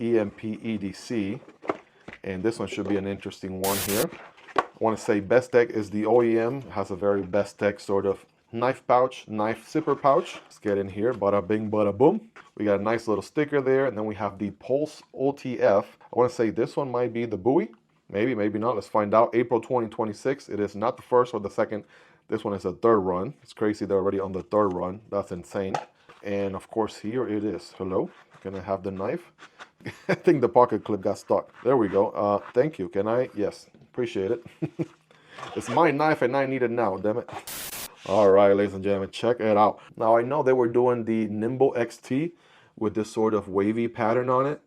EMPEDC, and this one should be an interesting one here. I want to say EMPEDC is the OEM. It has a very EMPEDC sort of knife pouch, knife zipper pouch. Let's get in here, bada bing, bada boom. We got a nice little sticker there, and then we have the Pulse OTF. I want to say this one might be the buoy. Maybe, maybe not. Let's find out. April 2026. It is not the first or the second. This one is a third run. It's crazy they're already on the third run. That's insane. And of course, here it is. Hello. Gonna have the knife. I think the pocket clip got stuck. There we go. Thank you. Can I? Yes. Appreciate it. It's my knife and I need it now. Damn it. All right, ladies and gentlemen, check it out. Now, I know they were doing the Nimble XT with this sort of wavy pattern on it,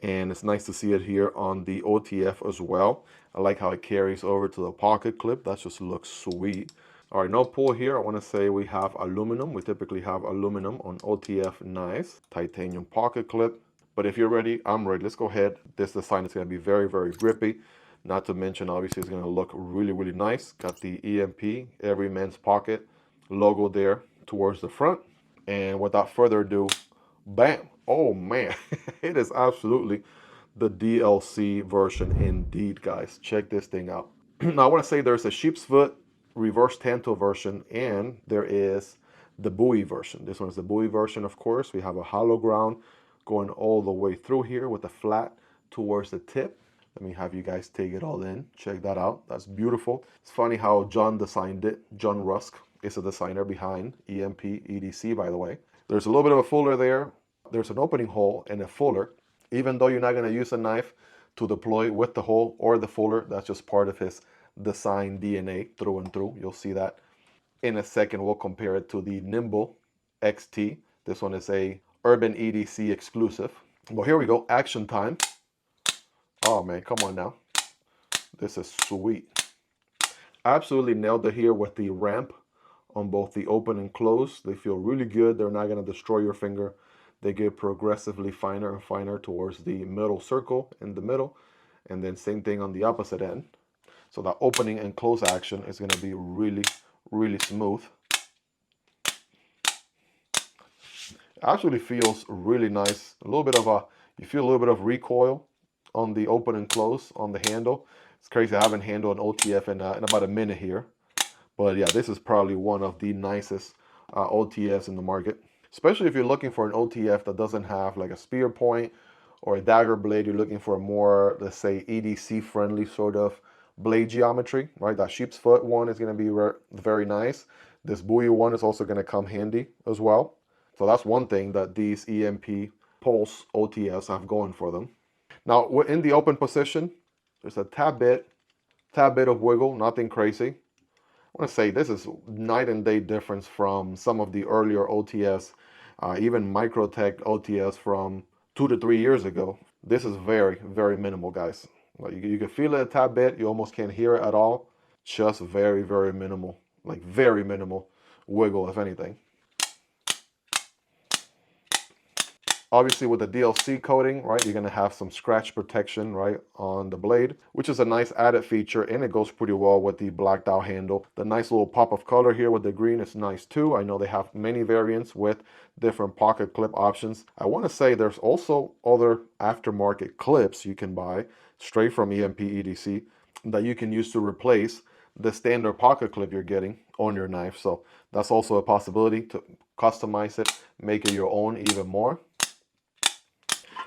and it's nice to see it here on the OTF as well. I like how it carries over to the pocket clip. That just looks sweet. All right, no pull here. I want to say we have aluminum. We typically have aluminum on OTF knives. Titanium pocket clip. But if you're ready, I'm ready. Let's go ahead. This design is going to be very, very grippy. Not to mention, obviously, it's going to look really, really nice. Got the EMP, Every Man's Pocket logo there towards the front. And without further ado, bam. Oh, man. It is absolutely the DLC version indeed, guys. Check this thing out. Now, I want to say there's a sheep's foot reverse tanto version, and there is the buoy version. This one is the buoy version, of course. We have a hollow ground going all the way through here with a flat towards the tip. Let me have you guys take it all in. Check that out. That's beautiful. It's funny how John designed it. John Rusk is the designer behind EMPEDC, by the way. There's a little bit of a fuller there. There's an opening hole and a fuller. Even though you're not going to use a knife to deploy with the hole or the fuller, that's just part of his design DNA through and through. You'll see that in a second. We'll compare it to the Nimble XT. This one is a Urban EDC exclusive. Well, here we go. Action time. Oh man, come on now. This is sweet. Absolutely nailed it here with the ramp on both the open and close. They feel really good. They're not going to destroy your finger. They get progressively finer and finer towards the middle circle in the middle. And then same thing on the opposite end. So the opening and close action is going to be really, really smooth. Actually feels really nice. A little bit of a, you feel a little bit of recoil on the open and close on the handle. It's crazy. I haven't handled an OTF in about a minute here. But yeah, this is probably one of the nicest OTFs in the market. Especially if you're looking for an OTF that doesn't have like a spear point or a dagger blade. You're looking for a more, let's say, EDC friendly sort of blade geometry, right? That sheep's foot one is going to be very nice. This buoy one is also going to come handy as well. So that's one thing that these EMP Pulse OTFs have going for them. Now, we're in the open position. There's a tad bit of wiggle, nothing crazy. I want to say this is night and day difference from some of the earlier OTFs, even Microtech OTFs from 2 to 3 years ago. This is very, very minimal, guys. Like you can feel it a tad bit. You almost can't hear it at all. Just very, very minimal, like very minimal wiggle, if anything. Obviously, with the DLC coating, right, you're going to have some scratch protection, right, on the blade, which is a nice added feature, and it goes pretty well with the blacked out handle. The nice little pop of color here with the green is nice too. I know they have many variants with different pocket clip options. I want to say there's also other aftermarket clips you can buy straight from EMPEDC that you can use to replace the standard pocket clip you're getting on your knife. So that's also a possibility to customize it, make it your own even more.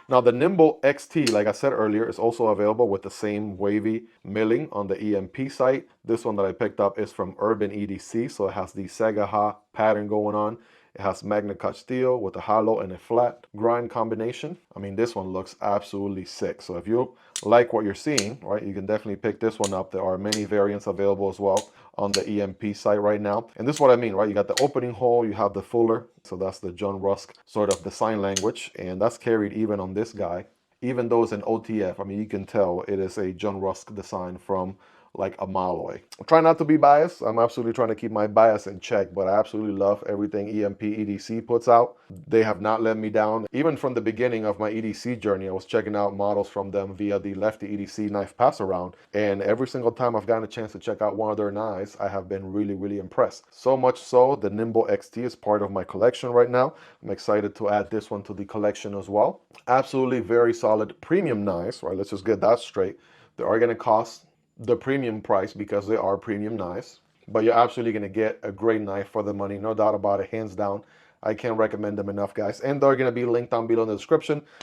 Now the Nimble XT, like I said earlier, is also available with the same wavy milling on the EMP site. This one that I picked up is from Urban EDC, so it has the Sagaha pattern going on. It has magnet cut steel with a hollow and a flat grind combination. I mean, this one looks absolutely sick. So if you like what you're seeing, right, you can definitely pick this one up. There are many variants available as well on the EMP site right now. And this is what I mean, right? You got the opening hole, you have the fuller. So that's the John Rusk sort of design language. And that's carried even on this guy. Even though it's an OTF, I mean, you can tell it is a John Rusk design from like a mile away. I'm trying not to be biased. I'm absolutely trying to keep my bias in check, but I absolutely love everything EDC puts out. They have not let me down. Even from the beginning of my EDC journey, I was checking out models from them via the Lefty EDC knife pass around, and every single time I've gotten a chance to check out one of their knives, I have been really, really impressed. So much so, the Nimble XT is part of my collection right now. I'm excited to add this one to the collection as well. Absolutely very solid premium knives, right? Let's just get that straight. They are going to cost the premium price because they are premium knives, but you're absolutely going to get a great knife for the money, no doubt about it, hands down. I can't recommend them enough, guys, and they're going to be linked down below in the description.